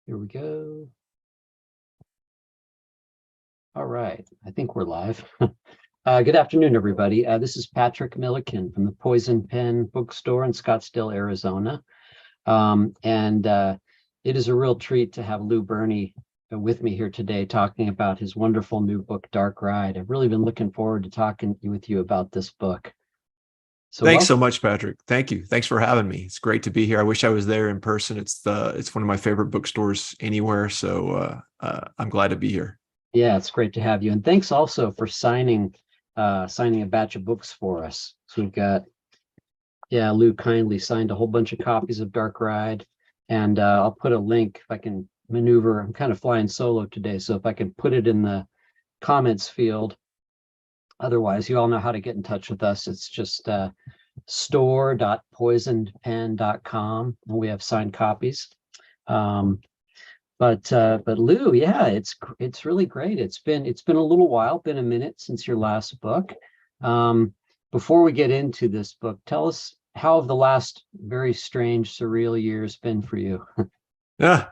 Here we go. All right, I think we're live. Good afternoon, everybody. This is Patrick Millikin from the Poison Pen Bookstore in Scottsdale, Arizona. It is a real treat to have Lou Berney with me here today talking about his wonderful new book, Dark Ride. I've really been looking forward to talking with you about this book. So Thanks so much, Patrick. Thank you. Thanks for having me. It's great to be here. I wish I was there in person. It's one of my favorite bookstores anywhere. So I'm glad to be here. yeah, it's great to have you. And thanks also for signing a batch of books for us. So we've got, yeah, Lou kindly signed a whole bunch of copies of Dark Ride. And I'll put a link if I can maneuver. I'm kind of flying solo today, so if I can put it in the comments field. Otherwise, you all know how to get in touch with us. It's just store.poisonedpen.com, and we have signed copies. But Lou, yeah, it's really great. It's been a little while, been a minute since your last book. Before we get into this book, tell us how have the last very strange, surreal years been for you? Yeah.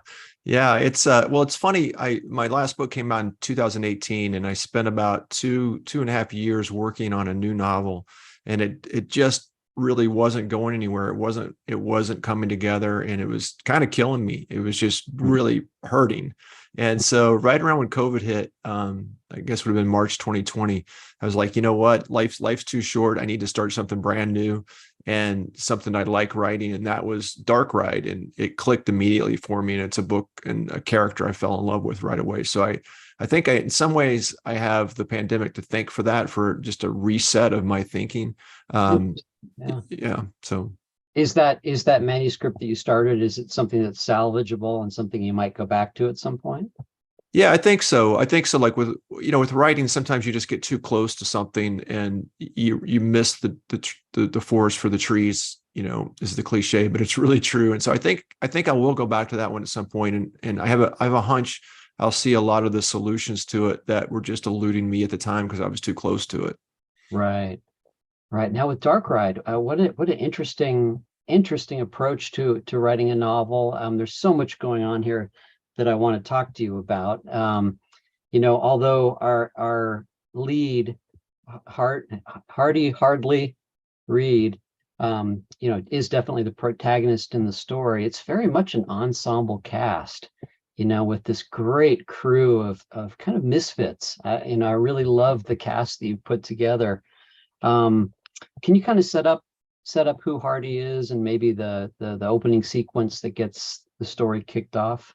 It's it's funny. My last book came out in 2018, and I spent about two and a half years working on a new novel, and it just really wasn't going anywhere. It wasn't coming together, and it was kind of killing me. It was just really hurting. And so right around when COVID hit, I guess would have been March 2020, I was like, you know what, life's too short. I need to start something brand new and something I like writing. And that was Dark Ride. And it clicked immediately for me. And it's a book and a character I fell in love with right away. So I think in some ways I have the pandemic to thank for that, for just a reset of my thinking. Yeah. Yeah. So Is that manuscript that you started, is it something that's salvageable and something you might go back to at some point? yeah, I think so. Like with writing, sometimes you just get too close to something and you miss the forest for the trees, is the cliche, but it's really true. And so I think I will go back to that one at some point. And I have a hunch I'll see a lot of the solutions to it that were just eluding me at the time because I was too close to it. Right. Right. Now with Dark Ride, what an interesting approach to writing a novel. There's so much going on here that I want to talk to you about. Although our lead, Hardly Reed, is definitely the protagonist in the story. It's very much an ensemble cast, with this great crew of kind of misfits. I really love the cast that you put together. Can you kind of set up who Hardy is and maybe the opening sequence that gets the story kicked off?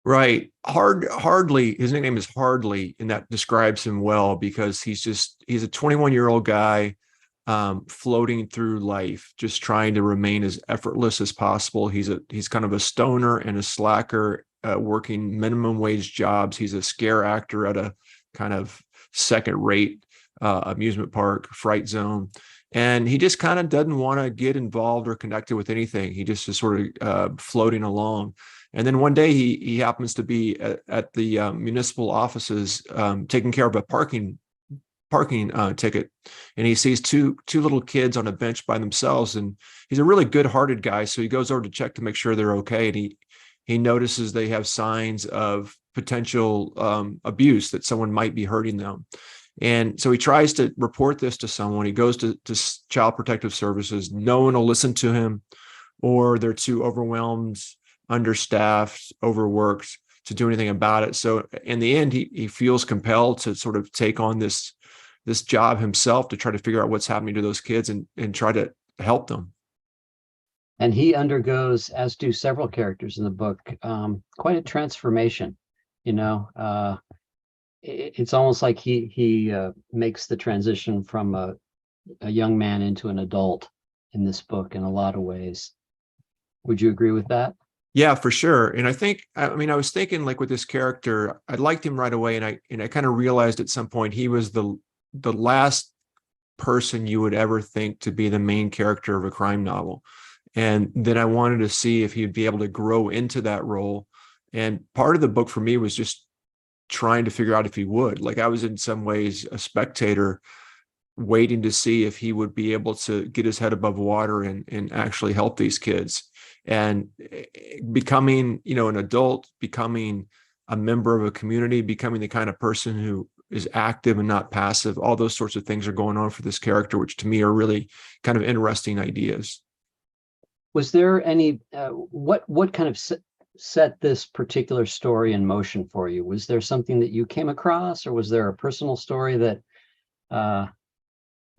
Right. Hardly, his nickname is Hardly, and that describes him well because he's a 21-year-old guy floating through life, just trying to remain as effortless as possible. He's kind of a stoner and a slacker, working minimum wage jobs. He's a scare actor at a kind of second-rate amusement park, Fright Zone. And he just kind of doesn't want to get involved or connected with anything. He just is sort of floating along. And then one day he happens to be at the municipal offices taking care of a parking ticket, and he sees two little kids on a bench by themselves. And he's a really good-hearted guy, so he goes over to check to make sure they're okay. And he notices they have signs of potential abuse, that someone might be hurting them. And so he tries to report this to someone. He goes to Child Protective Services. No one will listen to him, or they're too overwhelmed, understaffed, overworked to do anything about it. So in the end, he feels compelled to sort of take on this job himself to try to figure out what's happening to those kids and try to help them. And he undergoes, as do several characters in the book, quite a transformation. It's almost like he makes the transition from a young man into an adult in this book in a lot of ways. Would you agree with that? Yeah, for sure. And I was thinking, like, with this character, I liked him right away, and I kind of realized at some point he was the last person you would ever think to be the main character of a crime novel. And then I wanted to see if he'd be able to grow into that role. And part of the book for me was just trying to figure out if he would. Like, I was in some ways a spectator waiting to see if he would be able to get his head above water and actually help these kids. and becoming, an adult, becoming a member of a community, becoming the kind of person who is active and not passive. All those sorts of things are going on for this character, which to me are really kind of interesting ideas. Was there any, what kind of set this particular story in motion for you? Was there something that you came across, or was there a personal story that,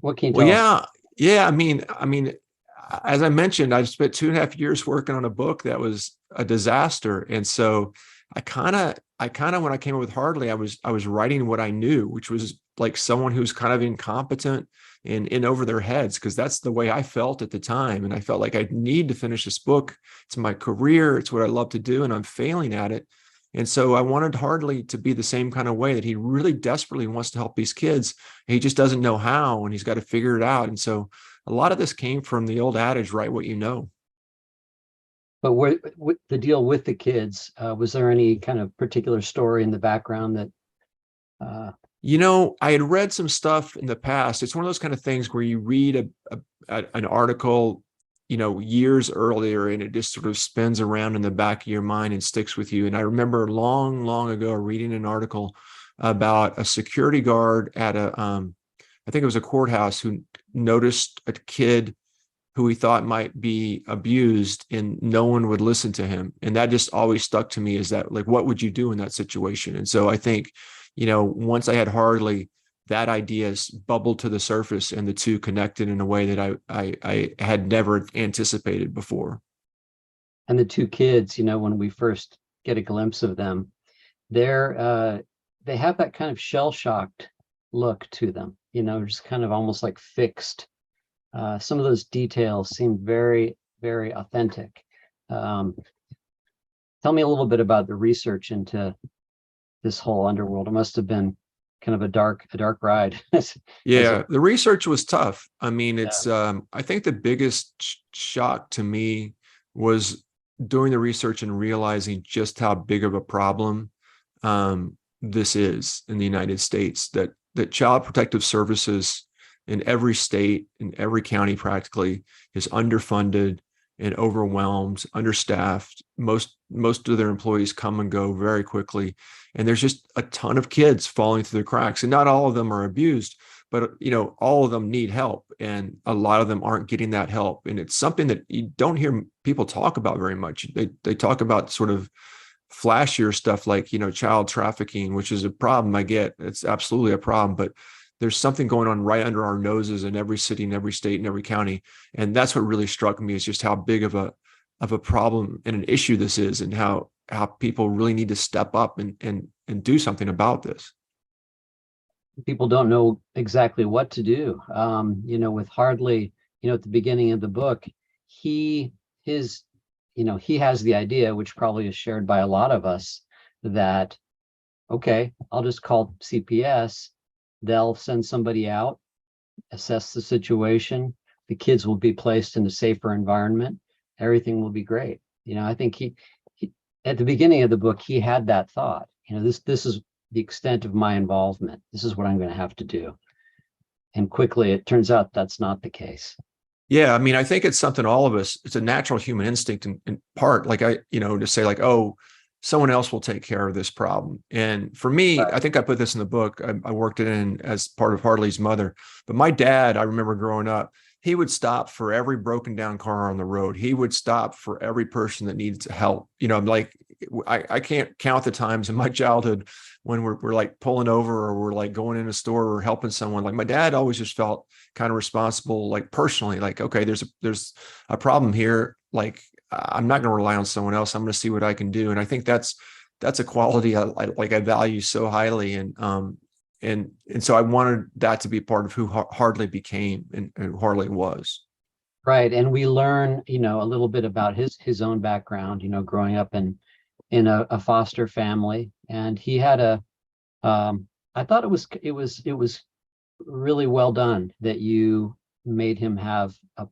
what can you Well, tell us? yeah. I mean, as I mentioned, I've spent 2.5 years working on a book that was a disaster, and so I kind of, when I came up with Hardly, I was writing what I knew, which was like someone who's kind of incompetent and in over their heads, because that's the way I felt at the time, and I felt like I need to finish this book. It's my career, it's what I love to do, and I'm failing at it. And so I wanted Hardly to be the same kind of way, that he really desperately wants to help these kids. He just doesn't know how, and he's got to figure it out. And so a lot of this came from the old adage, write what you know. But with the deal with the kids, was there any kind of particular story in the background that, uh, I had read some stuff in the past. It's one of those kind of things where you read an article, years earlier, and it just sort of spins around in the back of your mind and sticks with you. And I remember long, long ago reading an article about a security guard at I think it was a courthouse, who noticed a kid who he thought might be abused, and no one would listen to him. And that just always stuck to me, is that, like, what would you do in that situation? And so I think, once I had Hardly, that idea bubbled to the surface, and the two connected in a way that I had never anticipated before. and the two kids, when we first get a glimpse of them, they're, they have that kind of shell-shocked look to them, just kind of almost like fixed. Some of those details seem very, very authentic. Um, Tell me a little bit about the research into this whole underworld. It must have been kind of a dark ride. Yeah, the research was tough. I mean, Yeah. I think the biggest shock to me was doing the research and realizing just how big of a problem this is in the United States, that Child Protective Services in every state, in every county practically, is underfunded and overwhelmed, understaffed. Most of their employees come and go very quickly, and there's just a ton of kids falling through the cracks. And not all of them are abused, but all of them need help, and a lot of them aren't getting that help. And it's something that you don't hear people talk about very much. They talk about sort of flashier stuff like child trafficking, which is a problem. I get it's absolutely a problem, but there's something going on right under our noses in every city, in every state, in every county. And that's what really struck me, is just how big of a problem and an issue this is, and how people really need to step up and do something about this. People don't know exactly what to do. With Hardly, at the beginning of the book, he his he has the idea, which probably is shared by a lot of us, that, okay, I'll just call CPS. They'll send somebody out, assess the situation. The kids will be placed in a safer environment. Everything will be great. I think he at the beginning of the book, he had that thought. This is the extent of my involvement. This is what I'm going to have to do. And quickly, it turns out that's not the case. Yeah, I mean, I think it's something all of us, it's a natural human instinct in part, like to say like, oh, someone else will take care of this problem. And for me, Right. I think I put this in the book. I worked it in as part of Hardly's mother. But my dad, I remember growing up, he would stop for every broken down car on the road. He would stop for every person that needs help. Like I can't count the times in my childhood when we're like pulling over, or we're like going in a store or helping someone. Like my dad always just felt kind of responsible, like personally, like, okay, there's a problem here. Like I'm not going to rely on someone else. I'm going to see what I can do. And I think that's a quality I value so highly. And so I wanted that to be part of who Hardly became, and who Hardly was. Right. And we learn, a little bit about his own background, growing up in a foster family. And he had I thought it was really well done that you made him have a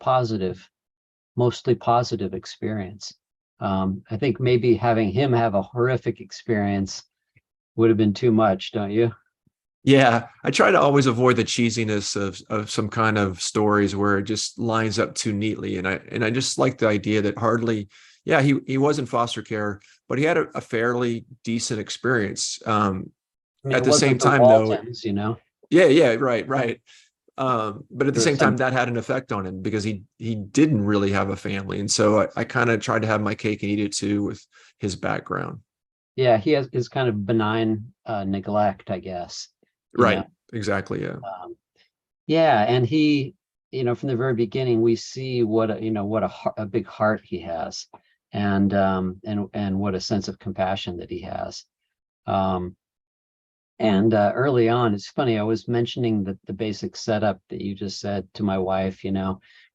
mostly positive experience. I think maybe having him have a horrific experience would have been too much, don't you? Yeah, I try to always avoid the cheesiness of some kind of stories where it just lines up too neatly. And I just like the idea that Hardly, yeah, he was in foster care, but he had a fairly decent experience. I mean, At it the same wasn't the time, though, Waltons, you know. yeah, right, right. But at the There was same time, some, that had an effect on him because he didn't really have a family, and so I kind of tried to have my cake and eat it too with his background. yeah, he has his kind of benign neglect, I guess, you know. Right, exactly, yeah. Um, yeah, and he, from the very beginning, we see what what a big heart he has, and what a sense of compassion that he has. Um, and early on, it's funny, I was mentioning the basic setup that you just said to my wife,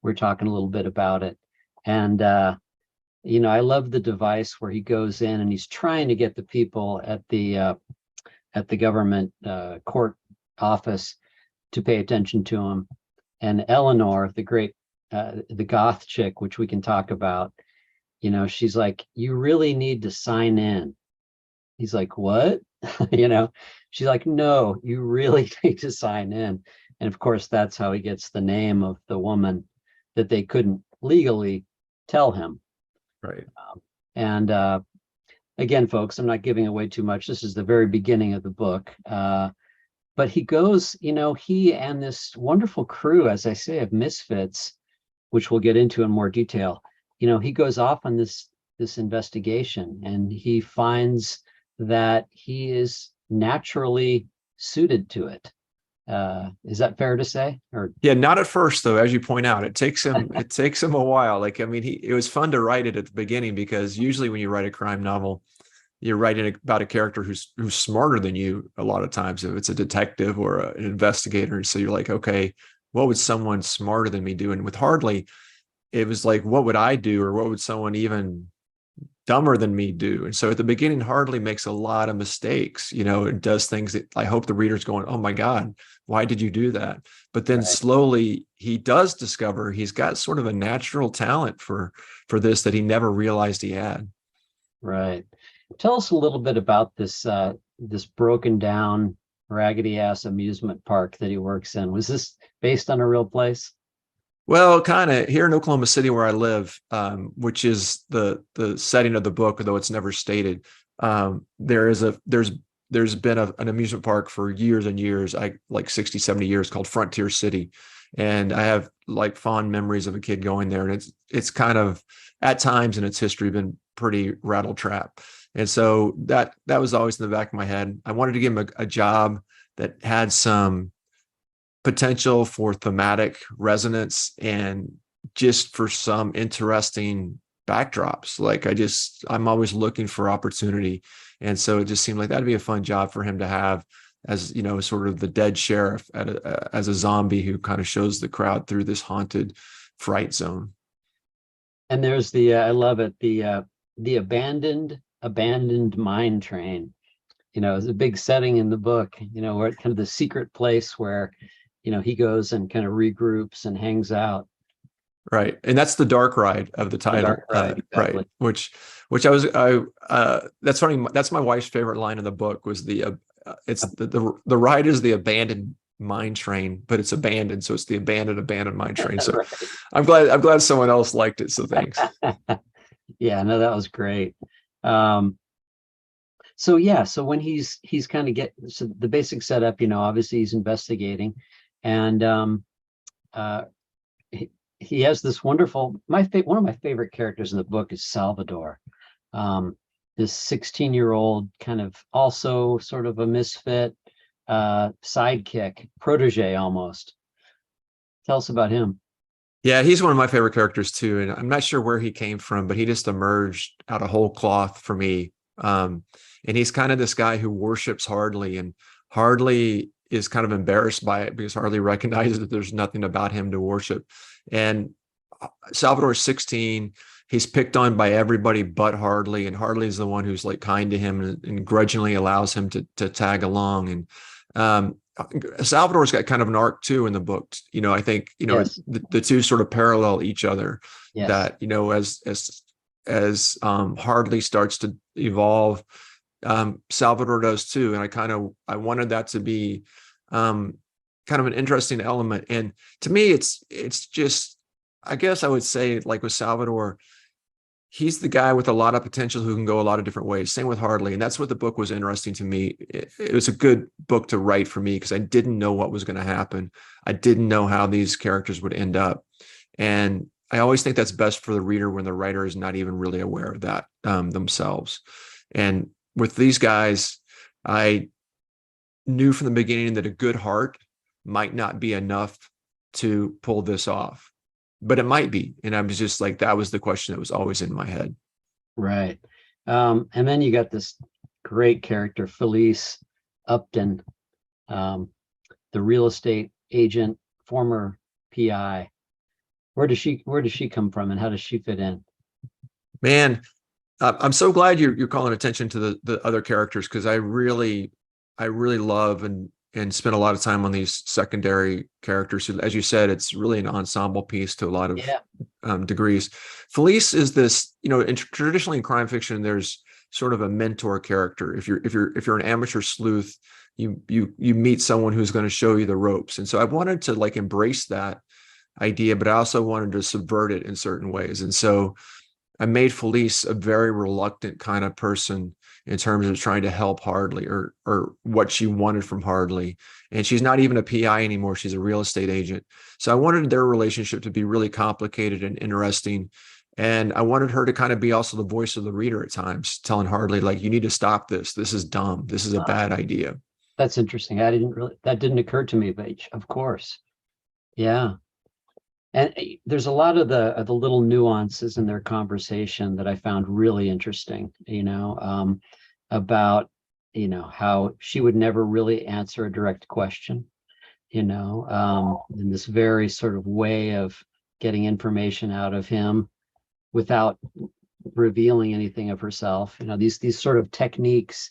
we're talking a little bit about it. And I love the device where he goes in and he's trying to get the people at the government court office to pay attention to him. And Eleanor, the goth chick, which we can talk about, she's like, you really need to sign in. He's like, what? you know, she's like, no, you really need to sign in. And of course, that's how he gets the name of the woman that they couldn't legally tell him. Right. And again, folks, I'm not giving away too much. This is the very beginning of the book. But he goes, he and this wonderful crew, as I say, of misfits, which we'll get into in more detail, he goes off on this investigation and he finds that he is naturally suited to it. Is that fair to say? Or Yeah, not at first though, as you point out. It takes him a while. Like, I mean, it was fun to write it at the beginning because usually when you write a crime novel, you're writing about a character who's smarter than you a lot of times, if it's a detective or an investigator. So you're like, okay, what would someone smarter than me do? And with Hardly, it was like, what would I do, or what would someone even dumber than me do? And so at the beginning, Hardly makes a lot of mistakes. It does things that I hope the reader's going, oh my God, why did you do that? But then right, slowly he does discover he's got sort of a natural talent for this that he never realized he had. right. Tell us a little bit about this broken down, raggedy ass amusement park that he works in. Was this based on a real place? Well, kind of here in Oklahoma City where I live, which is the setting of the book, though it's never stated. There's been an amusement park for years and years, I like 60, 70 years, called Frontier City. And I have like fond memories of a kid going there. And it's kind of at times in its history been pretty rattle trap. And so that was always in the back of my head. I wanted to give him a job that had some potential for thematic resonance and just for some interesting backdrops. Like I'm always looking for opportunity. And so it just seemed like that'd be a fun job for him to have, as sort of the dead sheriff as a zombie who kind of shows the crowd through this haunted fright zone. And there's I love it, the abandoned mine train. Is a big setting in the book, where kind of the secret place where, he goes and kind of regroups and hangs out. Right. And that's the dark ride of the The title. dark ride, Right. exactly. Which that's funny. That's my wife's favorite line in the book was it's the ride is the abandoned mine train, but it's abandoned. So it's the abandoned mine train. So Right. I'm glad someone else liked it. So thanks. Yeah, no, that was great. Um, so yeah, so when he's kind of so the basic setup, obviously he's investigating, and uh, he has this wonderful, one of my favorite characters in the book is Salvador. This 16-year-old kind of also sort of a misfit, sidekick, protege almost. Tell us about him. Yeah, he's one of my favorite characters too. And I'm not sure where he came from, but he just emerged out of whole cloth for me. And he's kind of this guy who worships Hardly, and Hardly is kind of embarrassed by it because Hardly recognizes that there's nothing about him to worship. And Salvador's 16. He's picked on by everybody but Hardly, and Hardly is the one who's like kind to him and grudgingly allows him to tag along. And Salvador's got kind of an arc too in the book. I think Yes, the two sort of parallel each other. yes, That as Hardly starts to evolve, Salvador does too. And I wanted that to be kind of an interesting element. And to me, it's just, I guess I would say, like with Salvador, he's the guy with a lot of potential who can go a lot of different ways. Same with Hardly. And that's what the book was interesting to me. It was a good book to write for me because I didn't know what was going to happen. I didn't know how these characters would end up. And I always think that's best for the reader when the writer is not even really aware of that themselves. And with these guys, I knew from the beginning that a good heart might not be enough to pull this off, but it might be. And I was just like, that was the question that was always in my head. Right. And then you got this great character, Felice Upton, the real estate agent, former PI. Where does she come from, and how does she fit in? Man, I'm so glad you're calling attention to the other characters, because I really love and spend a lot of time on these secondary characters. As you said, it's really an ensemble piece to a lot of degrees. Felice is this, traditionally in crime fiction, there's sort of a mentor character. If you're an amateur sleuth, you meet someone who's going to show you the ropes. And so I wanted to like embrace that idea, but I also wanted to subvert it in certain ways. And so I made Felice a very reluctant kind of person in terms of trying to help Hardly or what she wanted from Hardly. And she's not even a PI anymore. She's a real estate agent. So I wanted their relationship to be really complicated and interesting. And I wanted her to kind of be also the voice of the reader at times, telling Hardly, like, you need to stop this. This is dumb. This is a bad idea. That's interesting. That didn't occur to me, but of course. Yeah. And there's a lot of the little nuances in their conversation that I found really interesting, about, how she would never really answer a direct question, in this very sort of way of getting information out of him without revealing anything of herself. These sort of techniques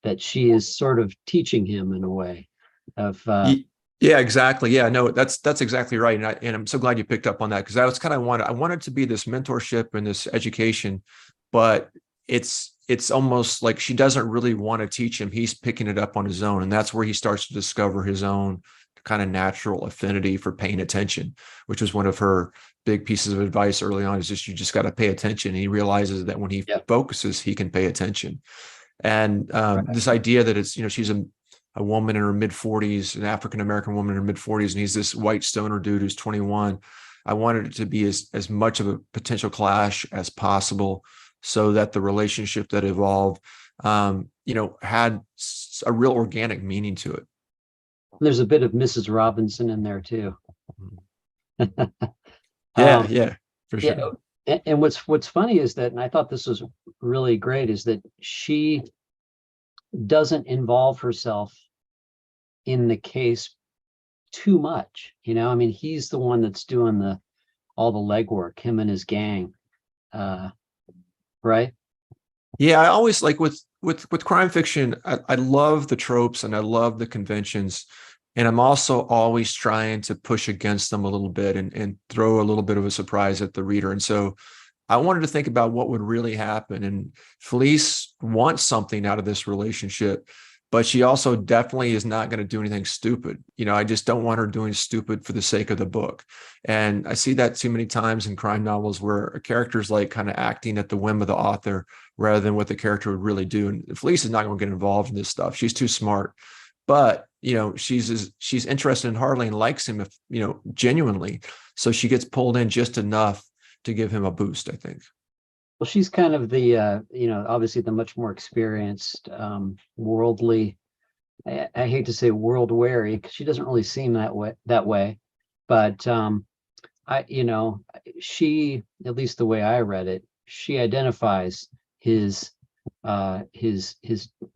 that she is sort of teaching him in a way of Yeah, exactly. Yeah, no, that's exactly right. And I'm so glad you picked up on that, because I was kind of I wanted to be this mentorship and this education, but it's almost like she doesn't really want to teach him. He's picking it up on his own. And that's where he starts to discover his own kind of natural affinity for paying attention, which was one of her big pieces of advice early on, is just, you just got to pay attention. And he realizes that when he focuses, he can pay attention. And this idea that it's, she's a woman in her mid 40s, an African-American woman in her mid 40s, and he's this white stoner dude who's 21. I wanted it to be as much of a potential clash as possible, so that the relationship that evolved, had a real organic meaning to it. There's a bit of Mrs. Robinson in there too. Yeah, for sure. Yeah, and what's funny is that, and I thought this was really great, is that she doesn't involve herself in the case too much. He's the one that's doing all the legwork, him and his gang. Right? Yeah, I always like with crime fiction, I love the tropes and I love the conventions. And I'm also always trying to push against them a little bit and throw a little bit of a surprise at the reader. And so I wanted to think about what would really happen. And Felice wants something out of this relationship, but she also definitely is not going to do anything stupid. I just don't want her doing stupid for the sake of the book. And I see that too many times in crime novels, where a character is like kind of acting at the whim of the author rather than what the character would really do. And Felice is not going to get involved in this stuff. She's too smart. But, she's interested in Harley and likes him, genuinely. So she gets pulled in just enough to give him a boost, I think. Well, she's kind of the, obviously the much more experienced, worldly, I hate to say world weary, because she doesn't really seem that way. But she, at least the way I read it, she identifies his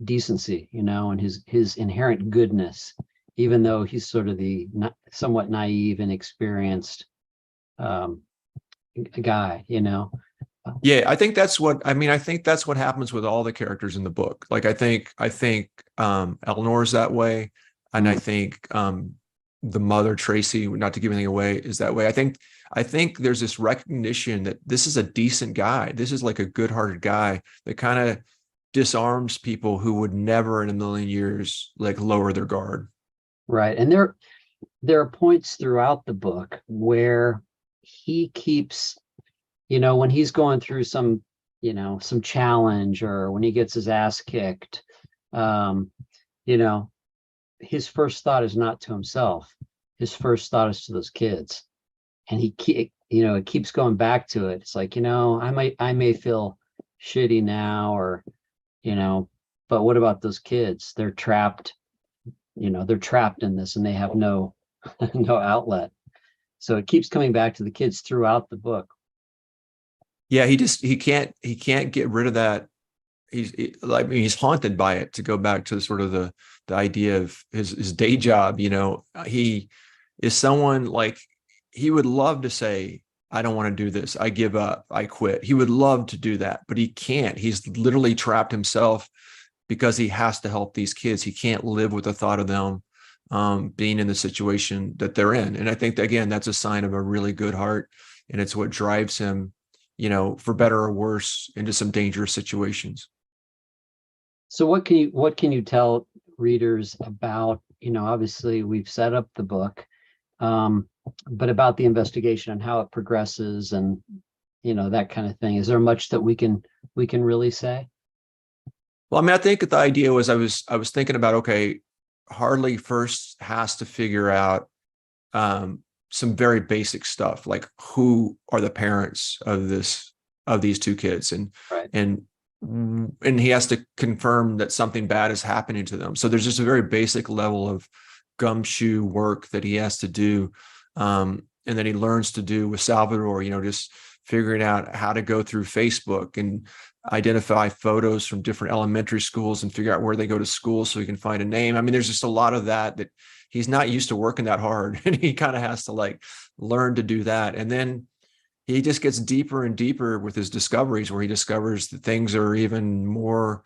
decency, and his inherent goodness, even though he's sort of the somewhat naive and inexperienced guy. Yeah, I think that's what happens with all the characters in the book. Like I think Eleanor's that way, and I think the mother, Tracy, not to give anything away, is that way. I think there's this recognition that this is a decent guy. This is like a good-hearted guy that kind of disarms people who would never in a million years like lower their guard. Right. And there are points throughout the book where he keeps, when he's going through some challenge, or when he gets his ass kicked, um, you know, his first thought is not to himself. His first thought is to those kids. And it keeps going back to it. It's like, I may feel shitty now, or, but what about those kids? They're trapped, they're trapped in this, and they have no no outlet. So it keeps coming back to the kids throughout the book. Yeah, he can't get rid of that. He's haunted by it, to go back to sort of the idea of his day job. He is someone like, he would love to say, I don't want to do this, I give up, I quit. He would love to do that, but he can't. He's literally trapped himself because he has to help these kids. He can't live with the thought of them being in the situation that they're in. And I think that, again, that's a sign of a really good heart, and it's what drives him, for better or worse, into some dangerous situations. So what can you tell readers about, obviously we've set up the book, but about the investigation and how it progresses, and that kind of thing. Is there much that we can really say? Well, I mean, I think the idea was, I was thinking about, okay, Harley first has to figure out some very basic stuff, like who are the parents of these two kids, Right. and he has to confirm that something bad is happening to them. So there's just a very basic level of gumshoe work that he has to do, and that he learns to do with Salvador. Just figuring out how to go through Facebook and identify photos from different elementary schools and figure out where they go to school so he can find a name. I mean, there's just a lot of that he's not used to working that hard, and he kind of has to like learn to do that. And then he just gets deeper and deeper with his discoveries, where he discovers that things are even more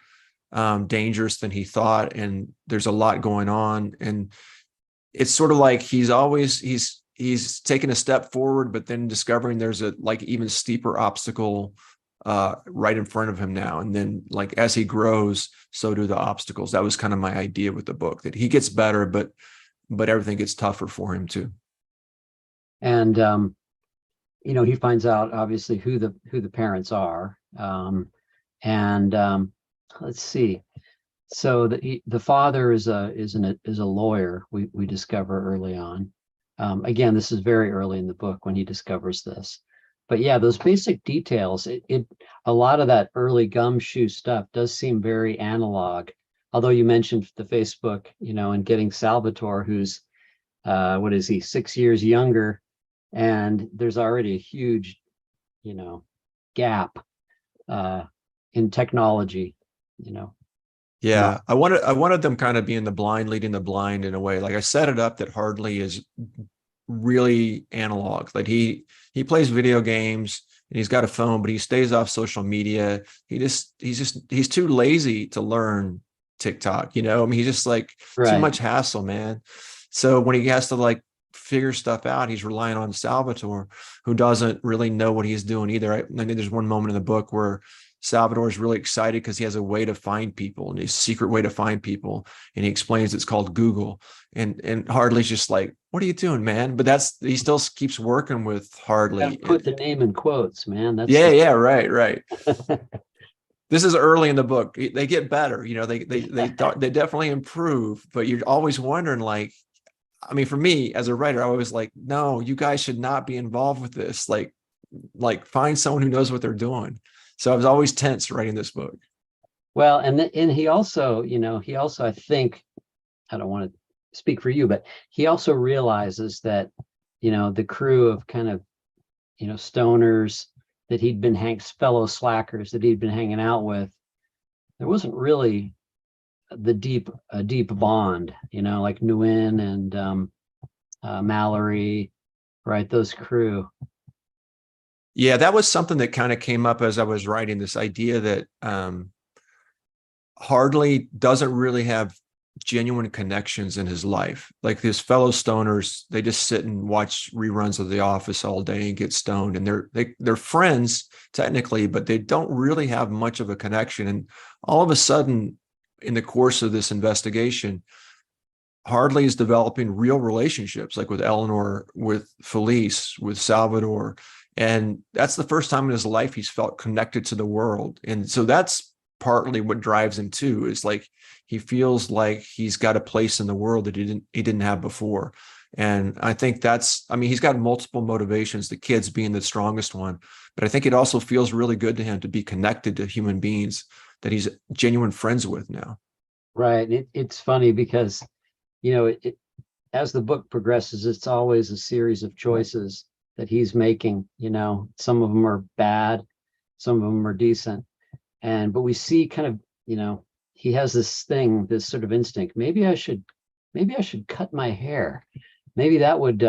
dangerous than he thought, and there's a lot going on. And it's sort of like he's taken a step forward, but then discovering there's a like even steeper obstacle right in front of him now. And then, like, as he grows, so do the obstacles. That was kind of my idea with the book, that he gets better, but everything gets tougher for him too. And he finds out obviously who the parents are. And let's see. So the father is a lawyer. We discover early on. Again, this is very early in the book when he discovers this. But yeah, those basic details, a lot of that early gumshoe stuff does seem very analog. Although you mentioned the Facebook, and getting Salvatore, who's what is he, 6 years younger, and there's already a huge, gap in technology, Yeah, not I wanted them kind of being the blind leading the blind, in a way. Like, I set it up that Hardly is really analog. Like, he plays video games and he's got a phone, but he stays off social media. He's too lazy to learn TikTok. I mean, he's just like, too right. much hassle, man. So when he has to like figure stuff out, he's relying on Salvatore, who doesn't really know what he's doing either. I think there's one moment in the book where Salvador is really excited because he has a way to find people, and his secret way to find people. And he explains it's called Google. And Hardly's just like, what are you doing, man? But he still keeps working with Gotta Hardly. put the name in quotes, man. That's Yeah, the yeah, right, right. This is early in the book. They get better, they definitely improve, but you're always wondering, like, I mean, for me as a writer, I was like, no, you guys should not be involved with this. Like find someone who knows what they're doing. So I was always tense writing this book. Well, and he also, I think, I don't want to speak for you, but he also realizes that, the crew of kind of, stoners that fellow slackers that he'd been hanging out with, there wasn't really a deep bond, like Nguyen and Mallory, right? Those crew. Yeah, that was something that kind of came up as I was writing, this idea that Hardly doesn't really have genuine connections in his life. Like his fellow stoners, they just sit and watch reruns of The Office all day and get stoned, and they're friends technically, but they don't really have much of a connection. And all of a sudden, in the course of this investigation, Hardley is developing real relationships, like with Eleanor, with Felice, with Salvador. And that's the first time in his life he's felt connected to the world. And so that's partly what drives him too, is like he feels like he's got a place in the world that he didn't have before. And I think he's got multiple motivations, the kids being the strongest one, but I think it also feels really good to him to be connected to human beings that he's genuine friends with now. Right. It's funny because, as the book progresses, it's always a series of choices that he's making. Some of them are bad, some of them are decent. But we see kind of, he has this sort of instinct. Maybe I should cut my hair. Maybe that would,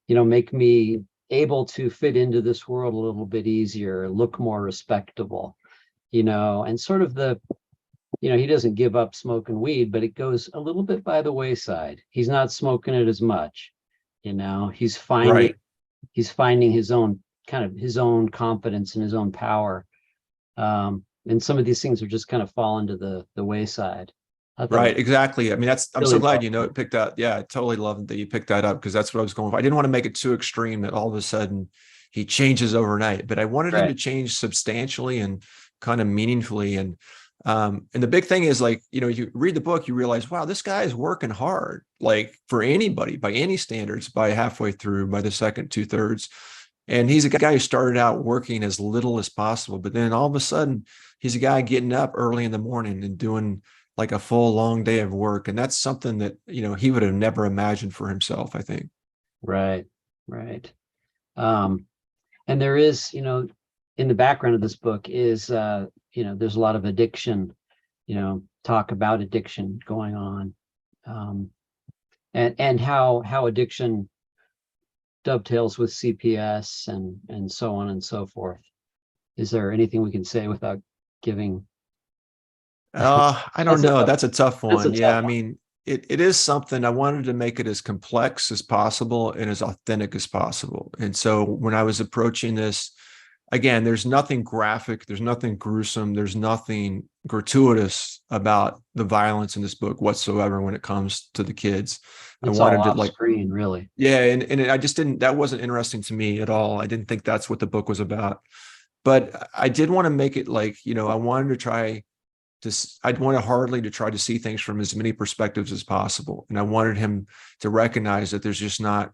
make me able to fit into this world a little bit easier, look more respectable, and sort of he doesn't give up smoking weed, but it goes a little bit by the wayside. He's not smoking it as much, he's finding, Right. his own confidence and his own power. And some of these things are just kind of fallen to the wayside. I thought it Right, was exactly. I mean, I'm so really glad, well done. it picked up. Yeah, I totally love that you picked that up, because that's what I was going for. I didn't want to make it too extreme that all of a sudden he changes overnight, but I wanted him Right. to change substantially and kind of meaningfully. And the big thing is, like, you read the book, you realize, wow, this guy is working hard, like for anybody by any standards, by halfway through, by the second 2/3. And he's a guy who started out working as little as possible, but then all of a sudden he's a guy getting up early in the morning and doing like a full long day of work. And that's something that, he would have never imagined for himself, I think. Right. Right. Um, and there is, in the background of this book is, there's a lot of addiction, talk about addiction going on. Um, and how addiction dovetails with CPS and so on and so forth. Is there anything we can say without giving? I don't That's a know. tough That's a tough that's a one. Yeah. tough I one. mean, it is something I wanted to make it as complex as possible and as authentic as possible. And so when I was approaching this, again, there's nothing graphic, there's nothing gruesome, there's nothing gratuitous about the violence in this book whatsoever when it comes to the kids. I It's all wanted to, off like, screen, really. yeah, and I just didn't, that wasn't interesting to me at all. I didn't think that's what the book was about. But I did want to make it like, I wanted to try I'd want Hardly to try to see things from as many perspectives as possible. And I wanted him to recognize that there's just not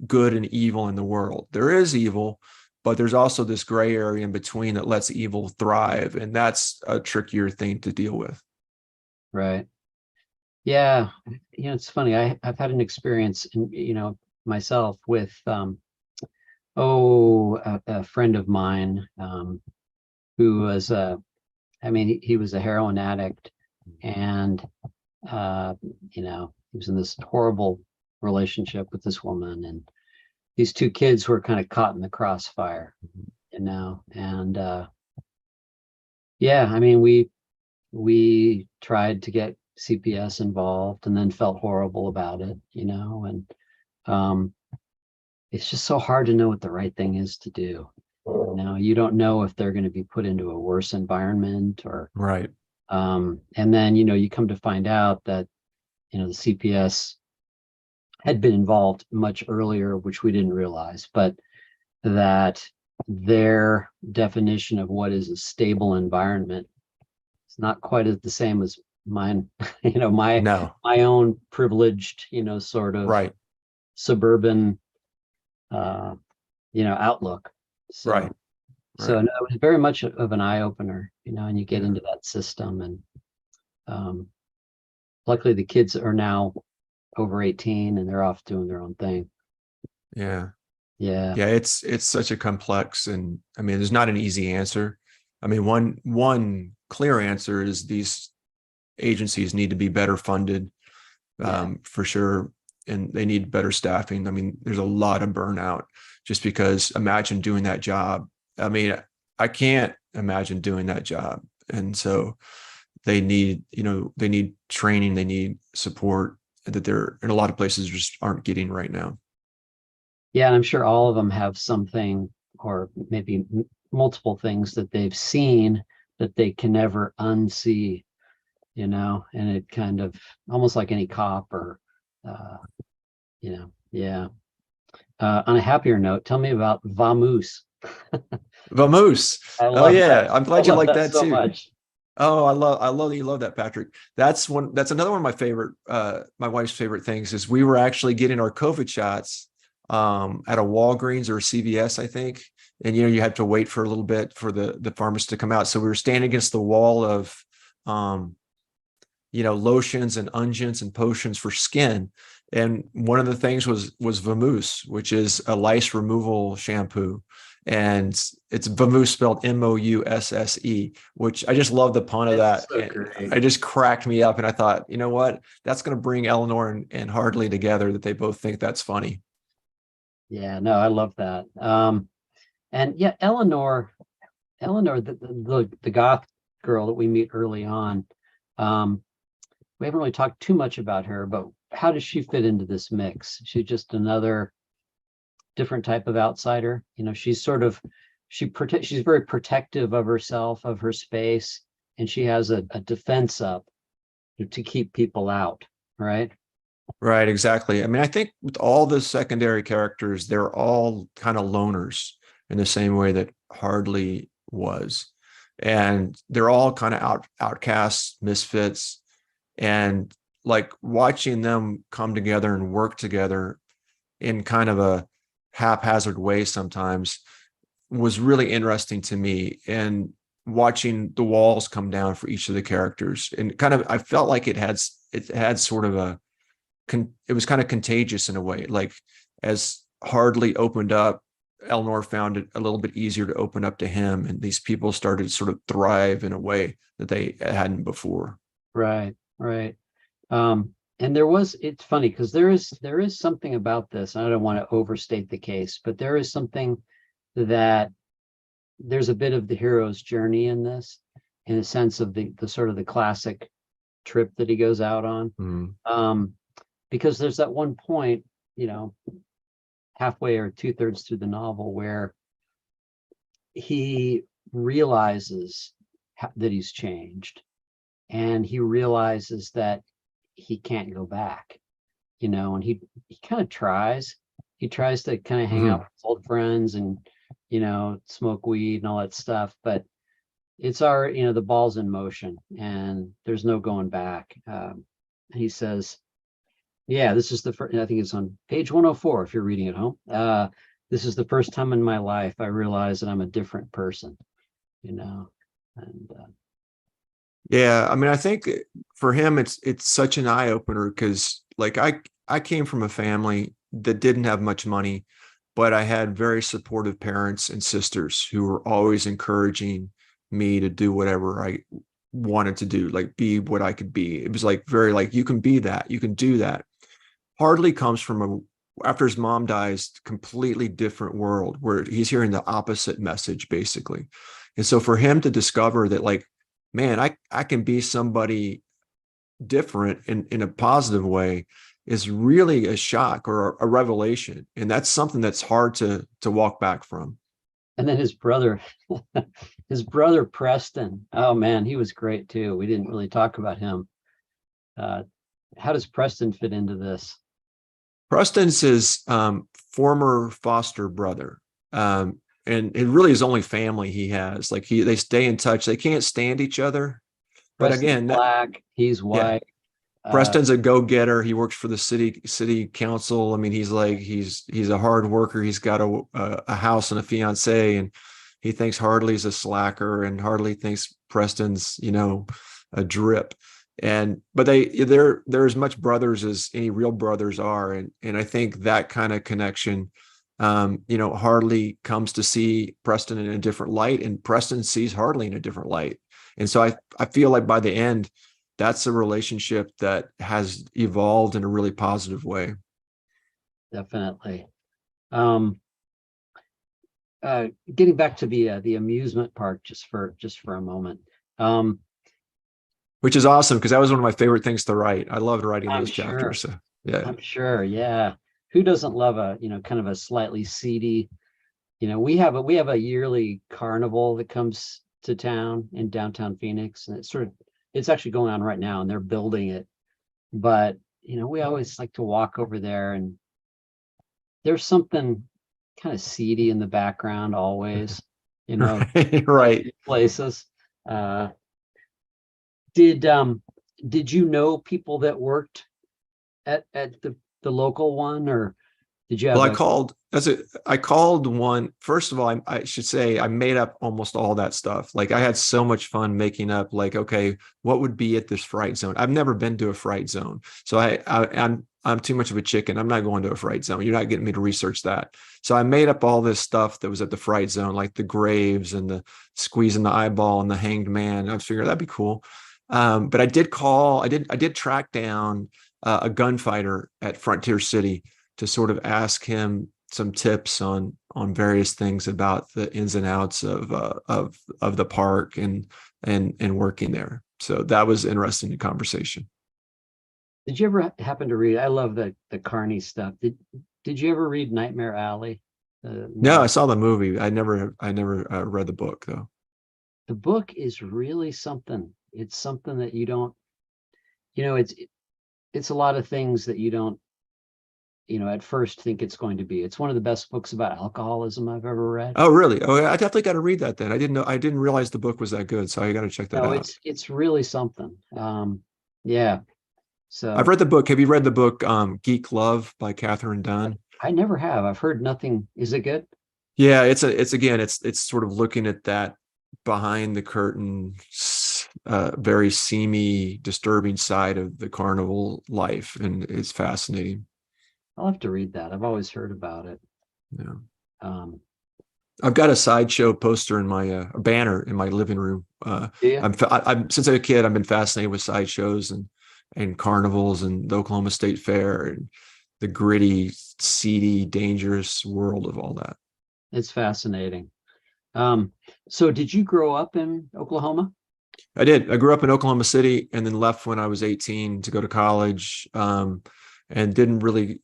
good and evil in the world. There is evil, but there's also this gray area in between that lets evil thrive. And that's a trickier thing to deal with. Right. Yeah. It's funny. I've had an experience myself with a friend of mine who was he was a heroin addict, and he was in this horrible relationship with this woman, and these two kids were kind of caught in the crossfire, and yeah, we tried to get CPS involved and then felt horrible about it, and um, it's just so hard to know what the right thing is to do. You don't know if they're going to be put into a worse environment or, Right. and then, you come to find out that, the CPS had been involved much earlier, which we didn't realize, but that their definition of what is a stable environment is not quite as the same as mine. My No. own privileged, sort of Right. suburban, uh, outlook. So, Right. Right. no, it was very much of an eye opener, and you get into that system, and um, luckily the kids are now over 18 and they're off doing their own thing. Yeah. Yeah. Yeah. It's such a complex, and I mean, there's not an easy answer. I mean, one clear answer is these agencies need to be better funded, Yeah. for sure. And they need better staffing. I mean, there's a lot of burnout just because imagine doing that job. I mean, I can't imagine doing that job. And so they need, they need training, they need support that they're in a lot of places just aren't getting right now. Yeah, and I'm sure all of them have something, or maybe multiple things that they've seen that they can never unsee, and it kind of almost like any cop or, uh, yeah. On a happier note, tell me about Vamoose. Vamoose. I Oh love that. yeah, I'm I glad you love like that that so too. much. Oh, I love that you love that, Patrick. That's another one of my favorite, my wife's favorite things is we were actually getting our COVID shots at a Walgreens or a CVS, I think. And you had to wait for a little bit for the pharmacist to come out. So we were standing against the wall of um, lotions and unguents and potions for skin. And one of the things was Vamoose, which is a lice removal shampoo. And it's Vamoose spelled Mousse, which I just love the pun of It's that. so And great. it just cracked me up. And I thought, you know what? That's going to bring Eleanor and Hardly together, that they both think that's funny. Yeah, no, I love that. And yeah, Eleanor, the goth girl that we meet early on. Um, we haven't really talked too much about her, but how does she fit into this mix? She's just another different type of outsider. She's sort of she's very protective of herself, of her space, and she has a defense up to keep people out, right? Right, exactly. I mean, I think with all the secondary characters, they're all kind of loners in the same way that Hardly was. And they're all kind of outcasts, misfits. And like watching them come together and work together in kind of a haphazard way sometimes was really interesting to me. And watching the walls come down for each of the characters, and kind of I felt like it had sort of it was kind of contagious in a way. Like as Hardly opened up, Eleanor found it a little bit easier to open up to him, and these people started to sort of thrive in a way that they hadn't before. Right, right. And it's funny because there is something about this. I don't want to overstate the case, but there is something that there's a bit of the hero's journey in this, in a sense of the sort of the classic trip that he goes out on. Mm. Because there's that one point, halfway or two-thirds through the novel where he realizes that he's changed, and he realizes that he can't go back, and he kind of tries. He tries to kind of hang out Mhm. with his old friends and, smoke weed and all that stuff, but it's already, the ball's in motion and there's no going back. He says, yeah, this is the first, I think it's on page 104 if you're reading at home. This is the first time in my life I realize that I'm a different person, you know, and Yeah, I mean, I think for him, it's such an eye opener because, like, I came from a family that didn't have much money, but I had very supportive parents and sisters who were always encouraging me to do whatever I wanted to do, like be what I could be. It was like very like you can be that, you can do that. Hardly comes from after his mom dies, completely different world where he's hearing the opposite message basically. And so for him to discover that, like, man, I can be somebody different in a positive way is really a shock or a revelation. And that's something that's hard to walk back from. and then his brother, his brother Preston. Oh man, he was great too. We didn't really talk about him. Uh, how does Preston fit into this? Preston's his former foster brother. And it really is only family he has. Like they stay in touch. They can't stand each other. But Preston's again, black, he's yeah, white. Uh, Preston's a go-getter. He works for the city council. I mean, he's a hard worker. He's got a house and a fiance, and he thinks Hardly's a slacker, and Hardly thinks Preston's a drip. And but they're as much brothers as any real brothers are, and I think that kind of connection. Hardly comes to see Preston in a different light, and Preston sees Hardly in a different light. And so I feel like by the end, that's a relationship that has evolved in a really positive way. definitely. Um, Getting back to the amusement park just for a moment. Um, which is awesome because that was one of my favorite things to write. I loved writing I'm those chapters. sure. So yeah. I'm sure. Yeah. Who doesn't love a, kind of a slightly seedy, we have a yearly carnival that comes to town in downtown Phoenix, and it's actually going on right now, and they're building it. But, we always like to walk over there, and there's something kind of seedy in the background always, Right. Right. places. Uh, did did you know people that worked at the local one, or did you Well, have a I called one. First of all, I should say I made up almost all that stuff. Like I had so much fun making up like, okay, what would be at this fright zone? I've never been to a fright zone. So I'm too much of a chicken. I'm not going to a fright zone. You're not getting me to research that. So I made up all this stuff that was at the fright zone, like the graves and the squeezing the eyeball and the hanged man. I figured that'd be cool. But I did track down a gunfighter at Frontier City to sort of ask him some tips on various things about the ins and outs of the park and working there. So that was interesting conversation. Did you ever happen to read? I love the Carney stuff. Did you ever read Nightmare Alley? The No, I novel. saw the movie. I never read the book though. The book is really something. It's something that you don't, it's a lot of things that you don't, at first think it's going to be. It's one of the best books about alcoholism I've ever read. Oh, really? Oh, yeah, I definitely got to read that then. I didn't realize the book was that good, so I got to check that No, out. it's really something. Yeah. I've So read the book. Have you read the book Geek Love by Catherine Dunn? I never have. I've heard nothing. Is it good? Yeah, it's again, it's sort of looking at that behind the curtain, very seamy, disturbing side of the carnival life, and it's fascinating. I'll have to read that. I've always heard about it. Yeah, Um, I've got a sideshow poster in my a banner in my living room. yeah, I'm since I was a kid, I've been fascinated with sideshows and carnivals and the Oklahoma State Fair and the gritty, seedy, dangerous world of all that. it's fascinating. Um, so did you grow up in Oklahoma? I did. I grew up in Oklahoma City and then left when I was 18 to go to college, and didn't really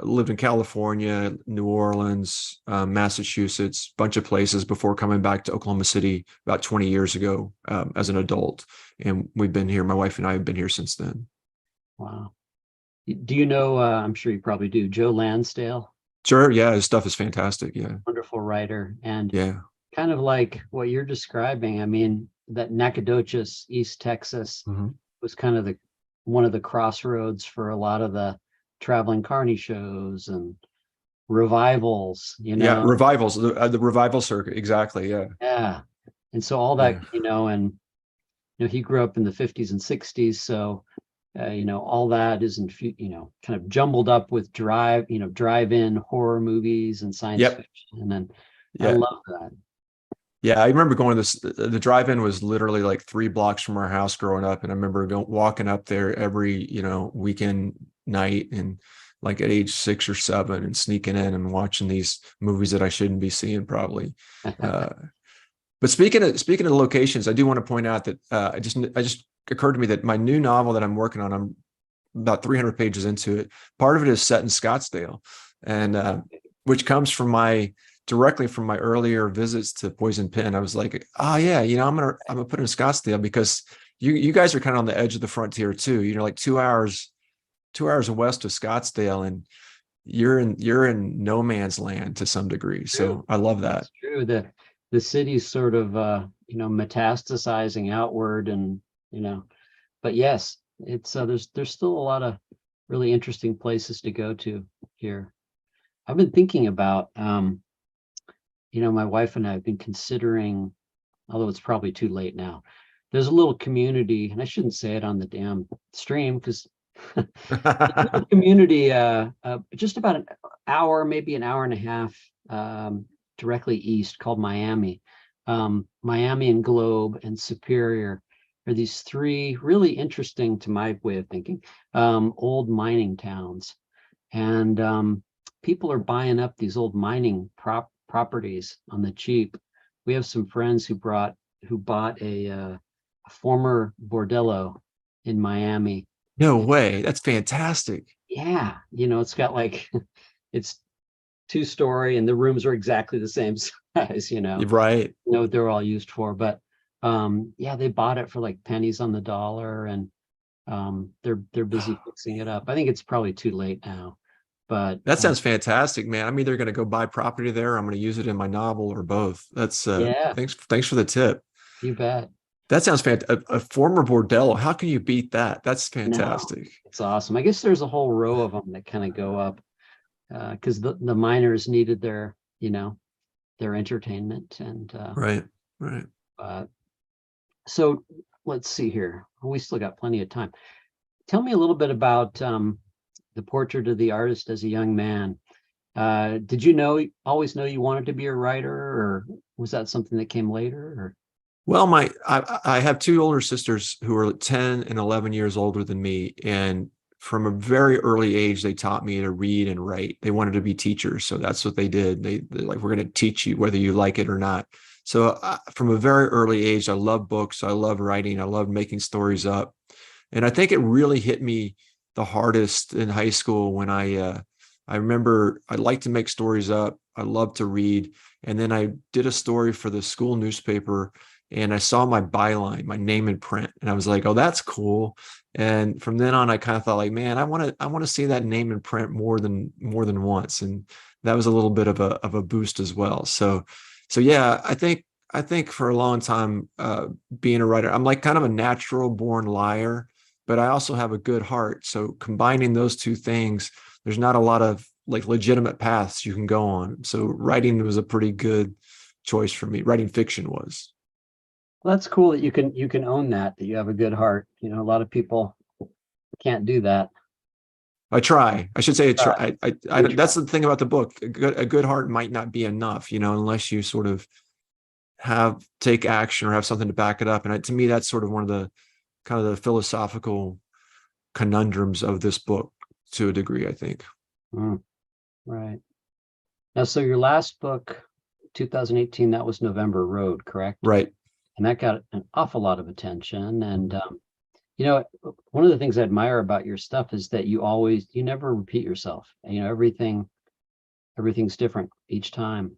lived in California, New Orleans, Massachusetts, bunch of places before coming back to Oklahoma City about 20 years ago as an adult. And we've been here. My wife and I have been here since then. Wow. Do you know, I'm sure you probably do, Joe Lansdale, Sure. Yeah. His stuff is fantastic. Yeah. wonderful writer, and Yeah. kind of like what you're describing. I mean, that Nacogdoches, East Texas, Mhm. was kind of the one of the crossroads for a lot of the traveling carny shows and revivals, Yeah. Revivals, the revival circuit. Exactly. Yeah. Yeah. And so all that, Yeah. and he grew up in the 50s and 60s, so all that isn't, kind of jumbled up with drive-in horror movies and science Yep. fiction, and I Yeah. love that. Yeah, I remember going to this. The drive-in was literally like 3 blocks from our house growing up, and I remember walking up there every weekend night, and like at age 6 or 7, and sneaking in and watching these movies that I shouldn't be seeing probably. Uh, but speaking of locations, I do want to point out that I just occurred to me that my new novel that I'm working on, I'm about 300 pages into it. Part of it is set in Scottsdale, and which comes from my directly from my earlier visits to Poison Pen. I was like, oh yeah, I'm gonna put it in Scottsdale because you guys are kind of on the edge of the frontier too. Like 2 hours west of Scottsdale, and you're in no man's land to some degree. True. So I love that. It's true that the city's sort of metastasizing outward, and but yes, it's there's still a lot of really interesting places to go to here. I've been thinking about my wife and I have been considering, although it's probably too late now. There's a little community, and I shouldn't say it on the damn stream because little community just about an hour, maybe an hour and a half directly east, called Miami. Miami and Globe and Superior are these three really interesting, to my way of thinking, old mining towns. And people are buying up these old mining properties on the cheap. We have some friends who bought a former bordello in Miami. No way. That's fantastic. Yeah, it's got like it's 2-story and the rooms are exactly the same size, You're right. know what they're all used for. But yeah, they bought it for like pennies on the dollar, and they're busy fixing it up. I think it's probably too late now, but That sounds fantastic, man. I'm either going to go buy property there, or I'm going to use it in my novel, or both. That's yeah, thanks for the tip. you bet. That sounds fantastic. A former bordello. How can you beat that? That's No, fantastic. it's awesome. I guess there's a whole row of them that kind of go up because the miners needed their entertainment. And Right. Right. uh, so let's see here. We still got plenty of time. Tell me a little bit about the portrait of the artist as a young man. Did you always know you wanted to be a writer, or was that something that came later? Or Well, I have two older sisters who are 10 and 11 years older than me. And from a very early age, they taught me to read and write. They wanted to be teachers. So that's what they did. They're like, we're going to teach you whether you like it or not. So from a very early age, I love books. I love writing. I love making stories up. And I think it really hit me the hardest in high school when I remember I liked to make stories up. I loved to read. And then I did a story for the school newspaper, and I saw my byline, my name in print, and I was like, "Oh, that's cool." And from then on, I kind of thought, like, "Man, I want to see that name in print more than once." And that was a little bit of a boost as well. So yeah, I think for a long time, being a writer, I'm like kind of a natural born liar, but I also have a good heart. So combining those two things, there's not a lot of like legitimate paths you can go on. So writing was a pretty good choice for me. Writing fiction was. well, that's cool that you can own that you have a good heart. A lot of people can't do that. I try. I should say I Uh, try. I you don't, try. that's the thing about the book. A good heart might not be enough, unless you sort of take action or have something to back it up. And to me, that's sort of one of the kind of the philosophical conundrums of this book to a degree, I think. Mm, right. Now, so your last book, 2018, that was November Road, correct? Right. And that got an awful lot of attention. And you know, one of the things I admire about your stuff is that you never repeat yourself. Everything's different each time.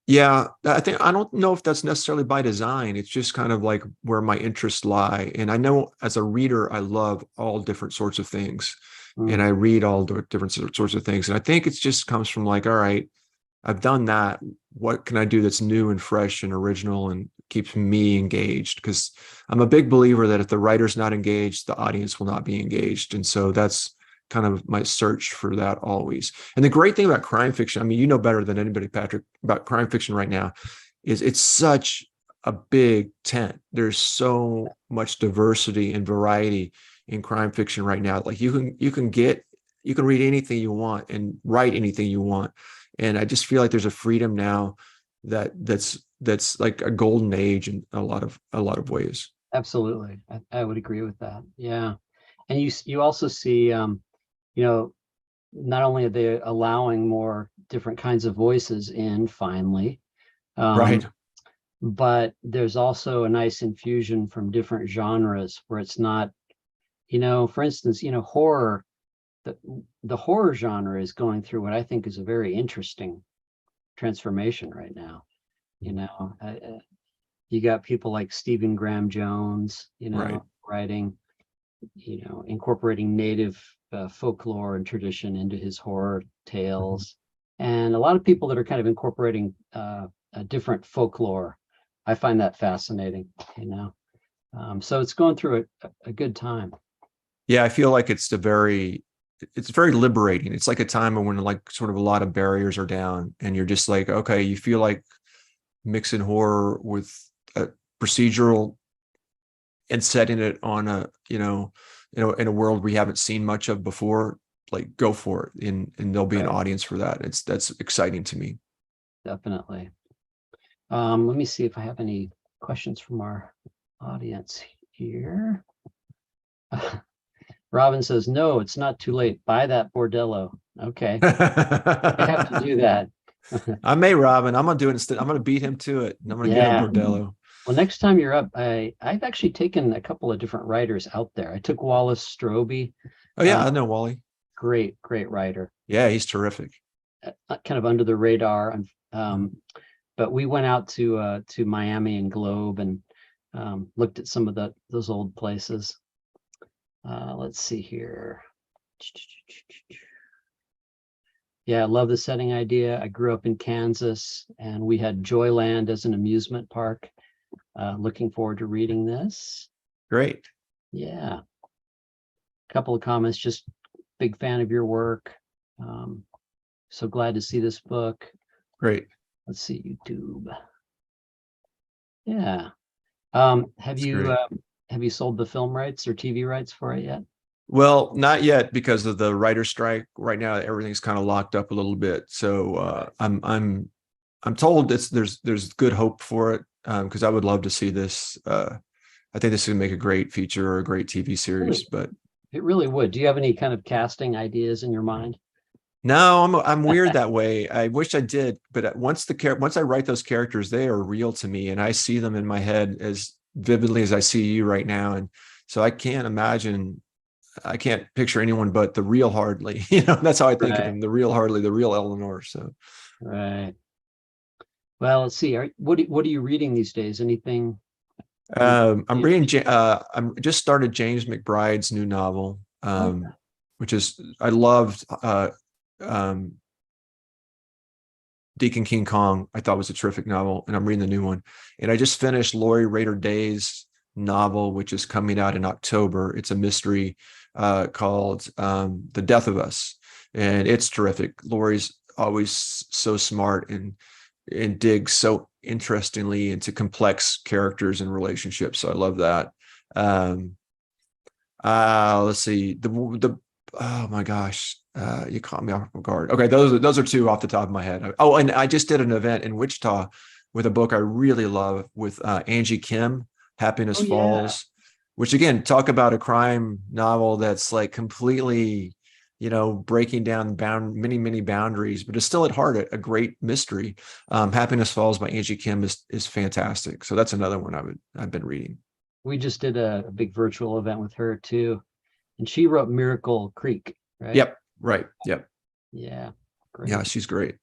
Yeah, I don't know if that's necessarily by design. It's just kind of like where my interests lie. And I know as a reader, I love all different sorts of things. And Mm, I read all different sorts of things. And I think it just comes from like, all right, I've done that. What can I do that's new and fresh and original and keeps me engaged? Because I'm a big believer that if the writer's not engaged, the audience will not be engaged. And so that's kind of my search for that always. And the great thing about crime fiction, I mean, you know better than anybody, Patrick, about crime fiction right now, is it's such a big tent. There's so much diversity and variety in crime fiction right now. Like you can read anything you want and write anything you want. And I just feel like there's a freedom now that's like a golden age in a lot of ways. absolutely. I would agree with that. Yeah. And you also see, you know, not only are they allowing more different kinds of voices in finally, Right. but there's also a nice infusion from different genres where it's not, for instance, horror, the, the horror genre is going through what I think is a very interesting transformation right now. You know, you got people like Stephen Graham Jones, Right. writing, incorporating native folklore and tradition into his horror Mhm. tales, and a lot of people that are kind of incorporating a different folklore. I find that fascinating, so it's going through a good time. Yeah, I feel like it's very liberating. It's like a time when like sort of a lot of barriers are down and you're just like, okay, you feel like mixing horror with a procedural and setting it on in a world we haven't seen much of before. Like go for it, and there'll be an Right. audience for that. That's exciting to me. Definitely. Let me see if I have any questions from our audience here. Robin says, no, it's not too late. Buy that bordello. Okay. I have to do that. I may, Robin. I'm gonna do it instead. I'm gonna beat him to it, and I'm gonna get a Yeah. bordello. Well, next time you're up, I've actually taken a couple of different writers out there. I took Wallace Strobe, Oh yeah, um, I know Wally. great writer, Yeah, he's terrific. kind of under the radar. But we went out to Miami and Globe and looked at some of those old places. Let's see here. Yeah, I love the setting idea. I grew up in Kansas, and we had Joyland as an amusement park. Looking forward to reading this. Great. Yeah, a couple of comments. Just big fan of your work. Um, so glad to see this book. Great. Let's see, YouTube. Yeah. That's great. Have you sold the film rights or TV rights for it yet? Well, not yet because of the writer strike. Right now, everything's kind of locked up a little bit. So I'm told there's good hope for it, because I would love to see this. I think this would make a great feature or a great TV series. Really, But it really would. Do you have any kind of casting ideas in your mind? no, I'm weird that way. I wish I did, but once I write those characters, they are real to me, and I see them in my head as vividly as I see you right now. And so I can't picture anyone but the real Hardley. That's how I think of Right, him, the real Hardley, the real Eleanor. So right. Well, let's see. What are you reading these days? Anything? I'm just started James McBride's new novel, Oh, yeah. which is I loved um, Deacon King Kong. I thought was a terrific novel, and I'm reading the new one. And I just finished Lori Raider Day's novel, which is coming out in October. It's a mystery called The Death of Us, and it's terrific. Lori's always so smart and digs so interestingly into complex characters and relationships. So I love that. Let's see, the oh my gosh, you caught me off guard. Okay, those are two off the top of my head. Oh, and I just did an event in Wichita with a book I really love with Angie Kim, Happiness Oh, yeah. Falls, which again, talk about a crime novel that's like completely, breaking down many boundaries, but it's still at heart a great mystery. Happiness Falls by Angie Kim is fantastic. So that's another one I've been reading. We just did a big virtual event with her too, and she wrote Miracle Creek, right? Yep. Right. Yep. Yeah, Yeah, great. she's great.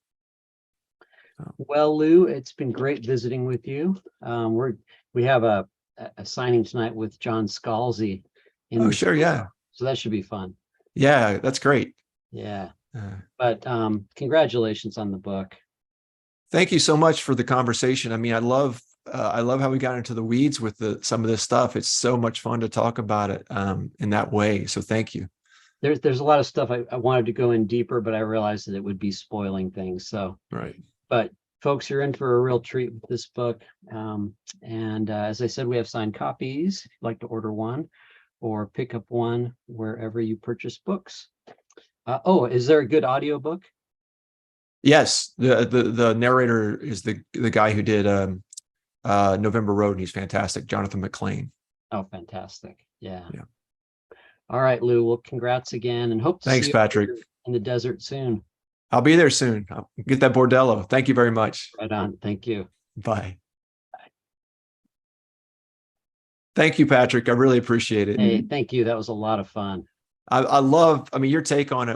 Well, Lou, it's been great visiting with you. We have a signing tonight with John Scalzi in Oh, the sure. Yeah. so that should be fun. Yeah. That's great. Yeah, Uh, but congratulations on the book. Thank you so much for the conversation. I mean, I love how we got into the weeds with some of this stuff. It's so much fun to talk about it in that way. So thank you. There's a lot of stuff I wanted to go in deeper, but I realized that it would be spoiling things. So, Right. but folks, you're in for a real treat with this book. And as I said, we have signed copies. If you'd like to order one or pick up one wherever you purchase books. Oh, is there a good audiobook? Yes. The narrator is the guy who did November Road, and he's fantastic. Jonathan McLean. Oh, fantastic. Yeah. Yeah. All right, Lou. Well, congrats again and hope to see Thanks, you Patrick. in the desert soon. I'll be there soon. I'll get that Bordello. Thank you very much. Right on. Thank you. Bye. Thank you, Patrick. I really appreciate it. Hey, thank you. That was a lot of fun. I love, I mean, your take on it